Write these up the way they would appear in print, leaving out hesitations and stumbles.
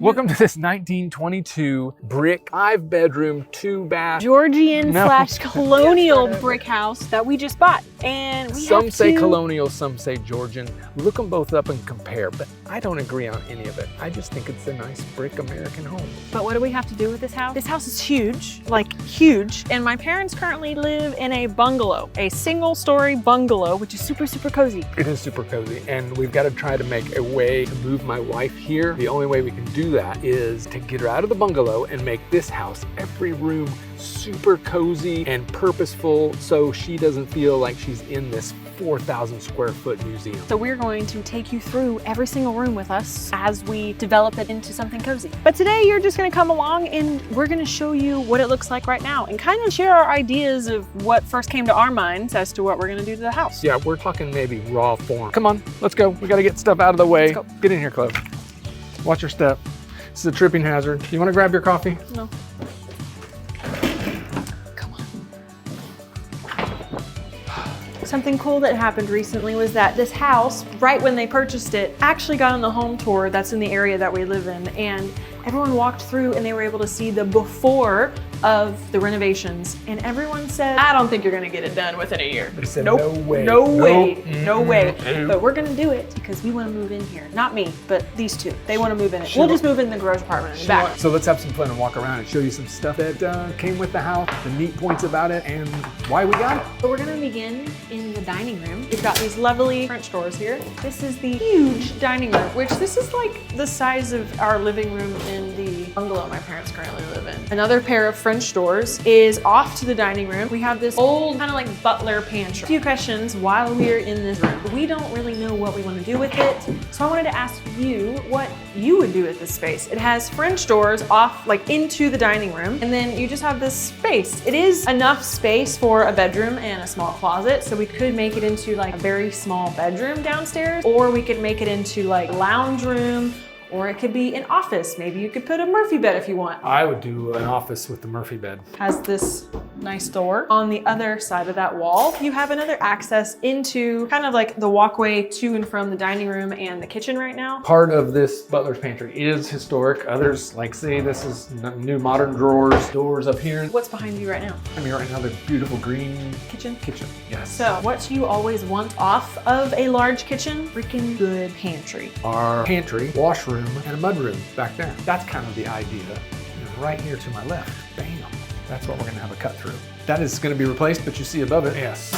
Welcome to this 1922 brick 5-bedroom, 2-bath Georgian slash colonial brick house that we just bought. And we some say colonial, some say Georgian. Look them both up and compare, but I don't agree on any of it. I just think it's a nice brick American home. But what do we have to do with this house? This house is huge, like huge. And my parents currently live in a bungalow, a single-story bungalow, which is super, super cozy. It is super cozy, and we've got to try to make a way to move my wife here. The only way we can do that is to get her out of the bungalow and make this house, every room, super cozy and purposeful, so she doesn't feel like she's in this 4,000 square foot museum. So we're going to take you through every single room with us as we develop it into something cozy. But today you're just gonna come along and we're gonna show you what it looks like right now and kind of share our ideas of what first came to our minds as to what we're gonna do to the house. Yeah, we're talking maybe raw form. Come on, let's go. We gotta get stuff out of the way. Let's go. Get in here, Chloe. Watch your step. This is a tripping hazard. You wanna grab your coffee? No. Something cool that happened recently was that this house, right when they purchased it, actually got on the home tour that's in the area that we live in, and everyone walked through and they were able to see the before of the renovations, and everyone said, I don't think you're gonna get it done within a year. They said, nope, no way. no way, Nope. no way. But we're gonna do it because we wanna move in here. Not me, but these two. They wanna move in it. We'll just move in the garage apartment in the back. So let's have some fun and walk around and show you some stuff that came with the house, the neat points about it, and why we got it. So we're gonna begin in the dining room. We've got these lovely French doors here. This is the huge dining room, which this is like the size of our living room in the bungalow my parents currently live in. Another pair of French doors is off to the dining room. We have this old kind of like butler pantry. A few questions while we're in this room. We don't really know what we want to do with it. So I wanted to ask you what you would do with this space. It has French doors off like into the dining room, and then you just have this space. It is enough space for a bedroom and a small closet. So we could make it into like a very small bedroom downstairs, or we could make it into like lounge room, or it could be an office. Maybe you could put a Murphy bed if you want. I would do an office with the Murphy bed. Has this nice door. On the other side of that wall, you have another access into kind of like the walkway to and from the dining room and the kitchen right now. Part of this butler's pantry is historic. Others, like say this is new modern drawers, doors up here. What's behind you right now? I mean, right now the beautiful green Kitchen. Yes. So what you always want off of a large kitchen? Freaking good pantry. Our pantry, washroom, and a mudroom back there. That's kind of the idea. And right here to my left, bam. That's what we're gonna have a cut through. That is gonna be replaced, but you see above it, yes.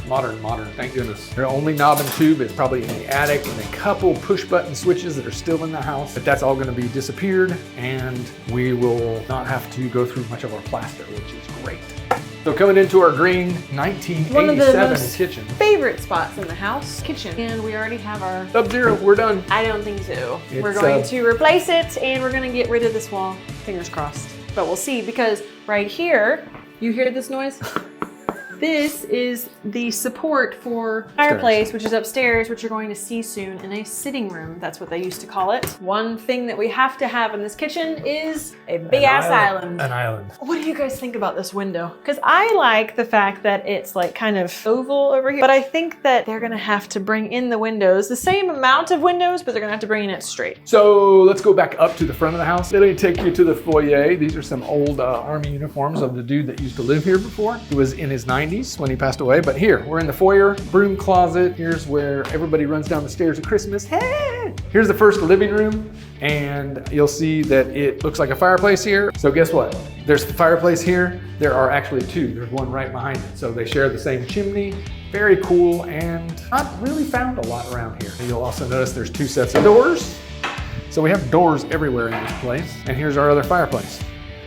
Modern, thank goodness. Their only knob and tube is probably in the attic, and a couple push button switches that are still in the house, but that's all gonna be disappeared, and we will not have to go through much of our plaster, which is great. So coming into our green 1987 One of the most kitchen. favorite spots in the house, kitchen. And we already have our Sub-Zero, we're done. I don't think so. It's, we're going to replace it, and we're gonna get rid of this wall. Fingers crossed. But we'll see, because right here, you hear this noise? This is the support for fireplace, which is upstairs, which you're going to see soon in a sitting room. That's what they used to call it. One thing that we have to have in this kitchen is a big ass island. An island. What do you guys think about this window? Because I like the fact that it's like kind of oval over here, but I think that they're gonna have to bring in the windows, the same amount of windows, but they're gonna have to bring in it straight. So let's go back up to the front of the house. Let me take you to the foyer. These are some old Army uniforms of the dude that used to live here before. He was in his 90s when he passed away, but here, we're in the foyer, broom closet. Here's where everybody runs down the stairs at Christmas. Hey! Here's the first living room, and you'll see that it looks like a fireplace here. So guess what? There's the fireplace here. There are actually two. There's one right behind it. So they share the same chimney. Very cool, and not really found a lot around here. And you'll also notice there's two sets of doors. So we have doors everywhere in this place. And here's our other fireplace.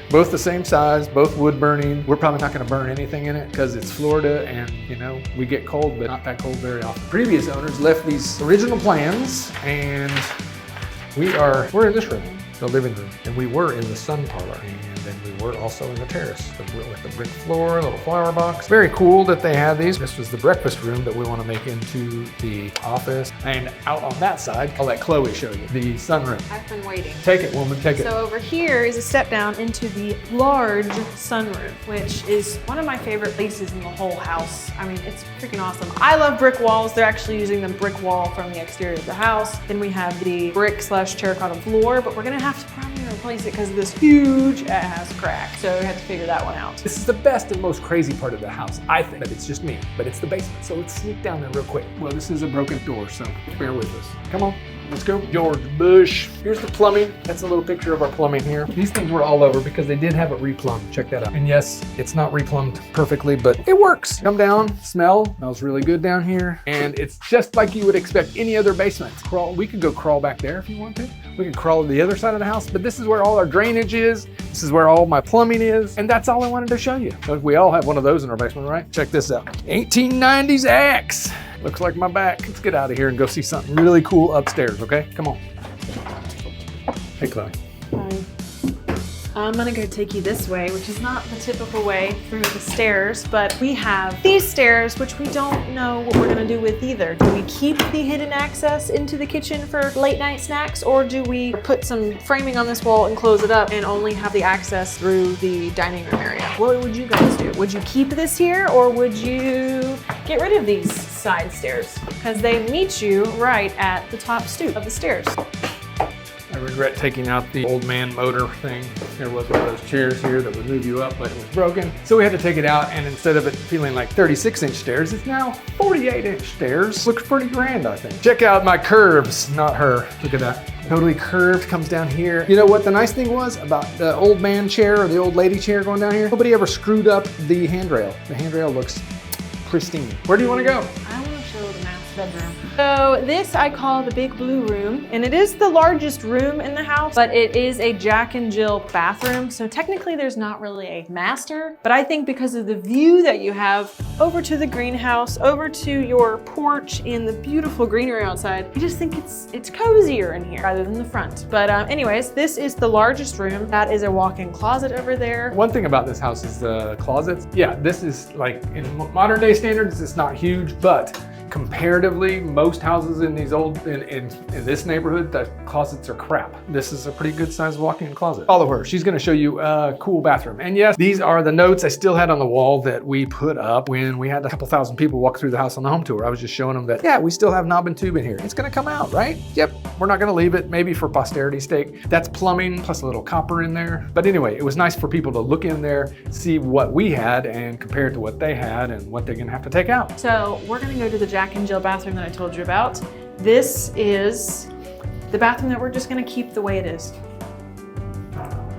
Both the same size, both wood burning. We're probably not gonna burn anything in it because it's Florida, and you know, we get cold, but not that cold very often. Previous owners left these original plans, and we're in this room, the living room, and we were in the sun parlor, and then we were also in the terrace with the brick floor, little flower box. Very cool that they had these. This was the breakfast room that we want to make into the office. And out on that side, I'll let Chloe show you the sunroom. I've been waiting. Take it, woman, take it. So over here is a step down into the large sunroom, which is one of my favorite places in the whole house. I mean, it's freaking awesome. I love brick walls. They're actually using the brick wall from the exterior of the house. Then we have the brick/terracotta floor, but we're gonna have to probably replace it because of this huge ass crack. So we have to figure that one out. This is the best and most crazy part of the house, I think, but it's just me, but it's the basement. So let's sneak down there real quick. Well, this is a broken door, so bear with us. Come on. Let's go. George Bush. Here's the plumbing. That's a little picture of our plumbing here. These things were all over because they did have it replumbed. Check that out. And yes, it's not replumbed perfectly, but it works. Come down, smells really good down here. And it's just like you would expect any other basement. We could go crawl back there if you want to. We could crawl to the other side of the house, but this is where all our drainage is. This is where all my plumbing is. And that's all I wanted to show you. So we all have one of those in our basement, right? Check this out. 1890s X. Looks like my back. Let's get out of here and go see something really cool upstairs, okay? Come on. Hey, Chloe. Hi. I'm gonna go take you this way, which is not the typical way through the stairs, but we have these stairs, which we don't know what we're gonna do with either. Do we keep the hidden access into the kitchen for late night snacks, or do we put some framing on this wall and close it up and only have the access through the dining room area? What would you guys do? Would you keep this here, or would you get rid of these side stairs? Because they meet you right at the top stoop of the stairs. I regret taking out the old man motor thing. There was one of those chairs here that would move you up, but it was broken. So we had to take it out, and instead of it feeling like 36-inch stairs, it's now 48-inch stairs. Looks pretty grand, I think. Check out my curves, not her. Look at that. Totally curved, comes down here. You know what the nice thing was about the old man chair or the old lady chair going down here? Nobody ever screwed up the handrail. The handrail looks pristine. Where do you want to go? I want to show the master bedroom. So this I call the big blue room, and it is the largest room in the house, but it is a Jack and Jill bathroom. So technically there's not really a master, but I think because of the view that you have over to the greenhouse, over to your porch and the beautiful greenery outside, I just think it's cozier in here rather than the front. But anyways, this is the largest room. That is a walk-in closet over there. One thing about this house is the closets. Yeah, this is like, in modern day standards, it's not huge, but comparatively, most houses in these in this neighborhood, the closets are crap. This is a pretty good sized walk-in closet. Follow her, she's gonna show you a cool bathroom. And yes, these are the notes I still had on the wall that we put up when we had a couple thousand people walk through the house on the home tour. I was just showing them that, yeah, we still have knob and tube in here. It's gonna come out, right? Yep, we're not gonna leave it, maybe for posterity's sake. That's plumbing plus a little copper in there. But anyway, it was nice for people to look in there, see what we had and compare it to what they had and what they're gonna have to take out. So we're gonna go to the Jack and Jill bathroom that I told you about. This is the bathroom that we're just gonna keep the way it is.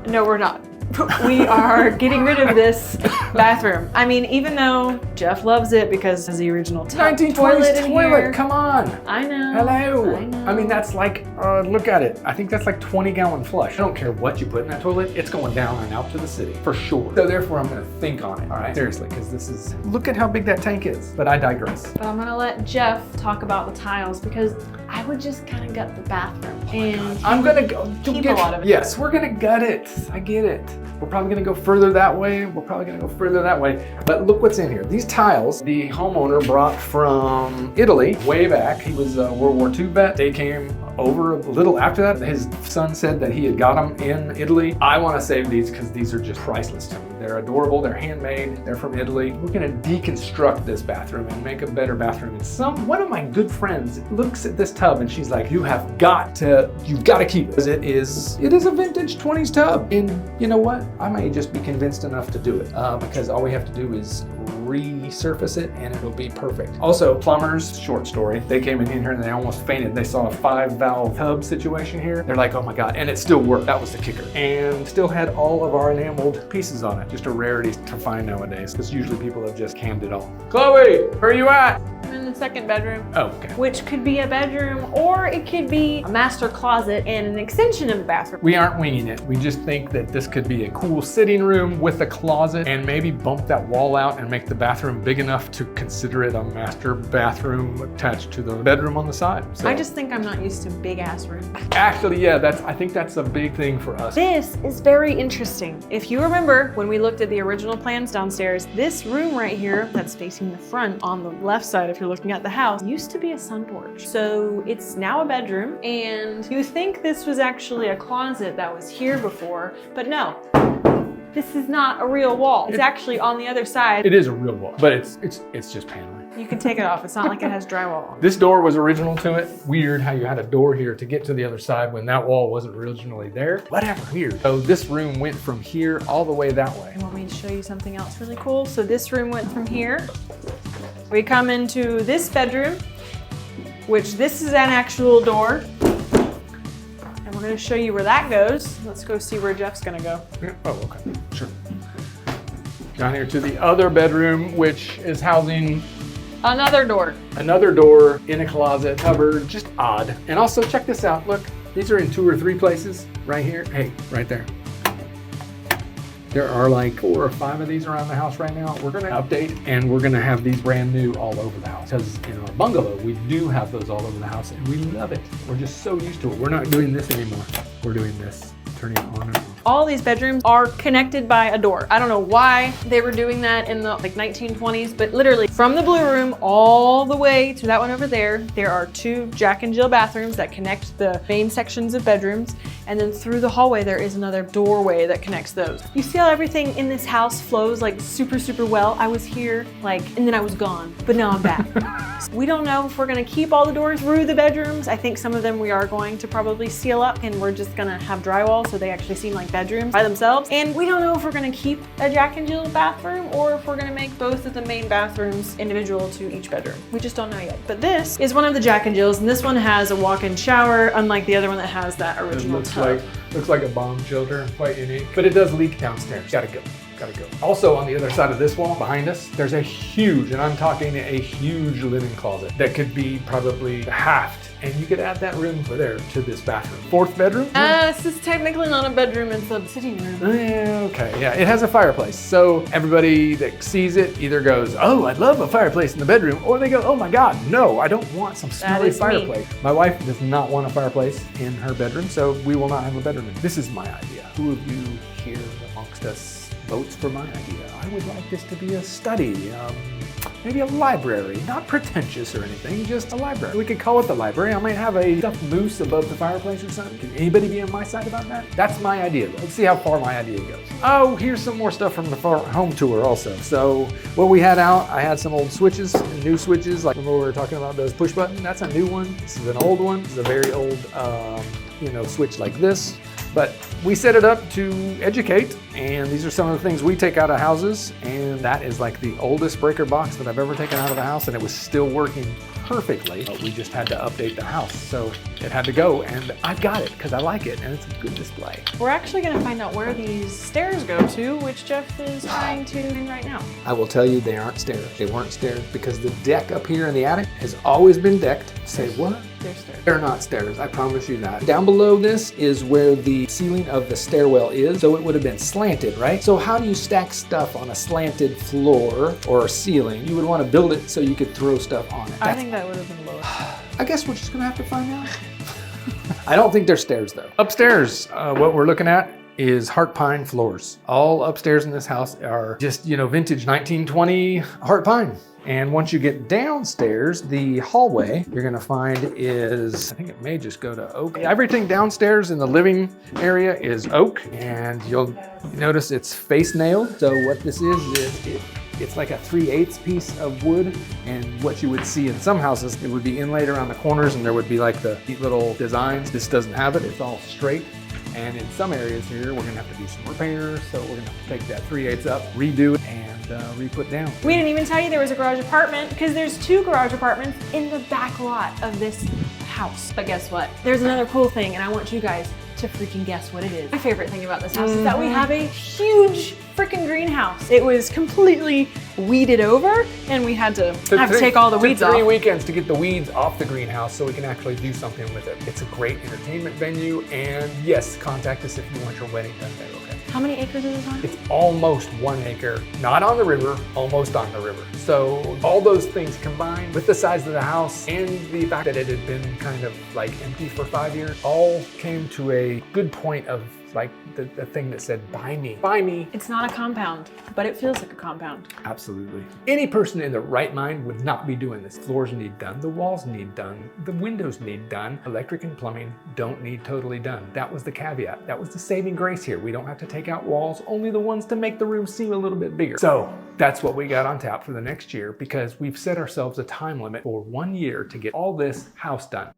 No, we're not. We are getting rid of this bathroom. I mean, even though Jeff loves it because it's the original 1920s toilet in here. Come on. I know. Hello. I know. I mean, that's like, look at it. I think that's like 20-gallon flush. I don't care what you put in that toilet. It's going down and out to the city for sure. So therefore, I'm gonna think on it. All right, seriously, because this is, look at how big that tank is. But I digress. But I'm gonna let Jeff talk about the tiles because I would just kind of gut the bathroom. And I'm gonna go keep a lot of it. Yes, we're gonna gut it. I get it. We're probably gonna go further that way. We're probably gonna go further that way. But look what's in here. These tiles, the homeowner brought from Italy way back. He was a World War II vet. They came over a little after that. His son said that he had got them in Italy. I wanna save these because these are just priceless to me. They're adorable, they're handmade, they're from Italy. We're gonna deconstruct this bathroom and make a better bathroom. And one of my good friends looks at this tub and she's like, you've got to keep it. It is a vintage 20s tub. And you know what? I may just be convinced enough to do it because all we have to do is resurface it and it'll be perfect. Also, plumbers, short story, they came in here and they almost fainted. They saw a 5-valve tub situation here. They're like, oh my God, and it still worked. That was the kicker. And still had all of our enameled pieces on it. Just a rarity to find nowadays because usually people have just cammed it all. Chloe, where are you at? I'm in the second bedroom. Oh, okay. Which could be a bedroom or it could be a master closet and an extension of the bathroom. We aren't winging it. We just think that this could be a cool sitting room with a closet and maybe bump that wall out and make the bathroom big enough to consider it a master bathroom attached to the bedroom on the side. So, I just think I'm not used to big ass rooms. actually, yeah, I think that's a big thing for us. This is very interesting. If you remember when we looked at the original plans downstairs, this room right here that's facing the front on the left side if you're looking at the house used to be a sun porch. So it's now a bedroom and you think this was actually a closet that was here before, but no. This is not a real wall. It's actually on the other side. It is a real wall, but it's just paneling. You can take it off. It's not like it has drywall on. This door was original to it. Weird how you had a door here to get to the other side when that wall wasn't originally there. Whatever, weird. So this room went from here all the way that way. You want me to show you something else really cool? So this room went from here. We come into this bedroom, which this is an actual door. And we're gonna show you where that goes. Let's go see where Jeff's gonna go. Yeah. Oh, okay, sure. Down here to the other bedroom, which is housing Another door. another door in a closet, cupboard, just odd. And also check this out, look, these are in 2 or 3 places right here. Hey, right there. There are like 4 or 5 of these around the house right now. We're gonna update and we're gonna have these brand new all over the house. Because in our bungalow, we do have those all over the house and we love it. We're just so used to it. We're not doing this anymore. We're doing this, turning it on and off. All these bedrooms are connected by a door. I don't know why they were doing that in the like 1920s, but literally from the blue room all the way to that one over there, there are 2 Jack and Jill bathrooms that connect the main sections of bedrooms. And then through the hallway, there is another doorway that connects those. You see how everything in this house flows like super, super well? I was here and then I was gone, but now I'm back. We don't know if we're gonna keep all the doors through the bedrooms. I think some of them we are going to probably seal up and we're just gonna have drywall so they actually seem like bedrooms by themselves. And we don't know if we're gonna keep a Jack and Jill bathroom or if we're gonna make both of the main bathrooms individual to each bedroom. We just don't know yet. But this is one of the Jack and Jills, and this one has a walk-in shower, unlike the other one that has that original tub. Looks like a bomb shelter, quite unique. But it does leak downstairs. Gotta go. Also on the other side of this wall behind us, there's a huge, and I'm talking a huge linen closet that could be probably halved. And you could add that room over there to this bathroom. 4th bedroom? This is technically not a bedroom, it's a sitting room. Okay, yeah, it has a fireplace. So everybody that sees it either goes, oh, I'd love a fireplace in the bedroom, or they go, oh my God, no, I don't want some smelly fireplace. My wife does not want a fireplace in her bedroom, so we will not have a bedroom. This is my idea. Who of you here amongst us votes for my idea? I would like this to be a study, maybe a library, not pretentious or anything, just a library. We could call it the library. I might have a stuffed moose above the fireplace or something. Can anybody be on my side about that? That's my idea. Let's see how far my idea goes. Oh, here's some more stuff from the home tour also. So what we had out, I had some old switches, new switches, like when we were talking about those push button. That's a new one. This is an old one. This is a very old, switch like this. But we set it up to educate, and these are some of the things we take out of houses, and that is like the oldest breaker box that I've ever taken out of a house, and it was still working perfectly, but we just had to update the house. So it had to go, and I've got it because I like it, and it's a good display. We're actually gonna find out where these stairs go to, which Jeff is trying to do right now. I will tell you, they aren't stairs. They weren't stairs because the deck up here in the attic has always been decked. Say what? They're stairs. They're not stairs, I promise you that. Down below this is where the ceiling of the stairwell is, so it would have been slanted, right? So how do you stack stuff on a slanted floor or ceiling? You would want to build it so you could throw stuff on it. I think that would have been lower. I guess we're just gonna have to find out. I don't think they're stairs though. Upstairs, what we're looking at is heart pine floors. All upstairs in this house are just, vintage 1920 heart pine. And once you get downstairs, the hallway you're gonna find is, I think it may just go to oak. Everything downstairs in the living area is oak, and you'll notice it's face nailed. So what this is it's like a 3/8 piece of wood, and what you would see in some houses, it would be inlaid around the corners and there would be like the neat little designs. This doesn't have it, it's all straight. And in some areas here, we're gonna have to do some repairs. So we're gonna have to take that 3/8 up, redo it, and re-put down. We didn't even tell you there was a garage apartment because there's 2 garage apartments in the back lot of this house. But guess what? There's another cool thing, and I want you guys to freaking guess what it is. My favorite thing about this house is that we have a huge freaking greenhouse. It was completely weeded over, and we had to take all the weeds off. 3 weekends to get the weeds off the greenhouse so we can actually do something with it. It's a great entertainment venue, and yes, contact us if you want your wedding done there, okay? How many acres is this on? It's almost 1 acre, not on the river, almost on the river. So all those things combined with the size of the house and the fact that it had been kind of like empty for 5 years, all came to a good point of like the thing that said, buy me, buy me. It's not a compound, but it feels like a compound. Absolutely. Any person in their right mind would not be doing this. Floors need done, the walls need done, the windows need done, electric and plumbing don't need totally done. That was the caveat. That was the saving grace here. We don't have to take out walls, only the ones to make the room seem a little bit bigger. So that's what we got on tap for the next year, because we've set ourselves a time limit for 1 year to get all this house done.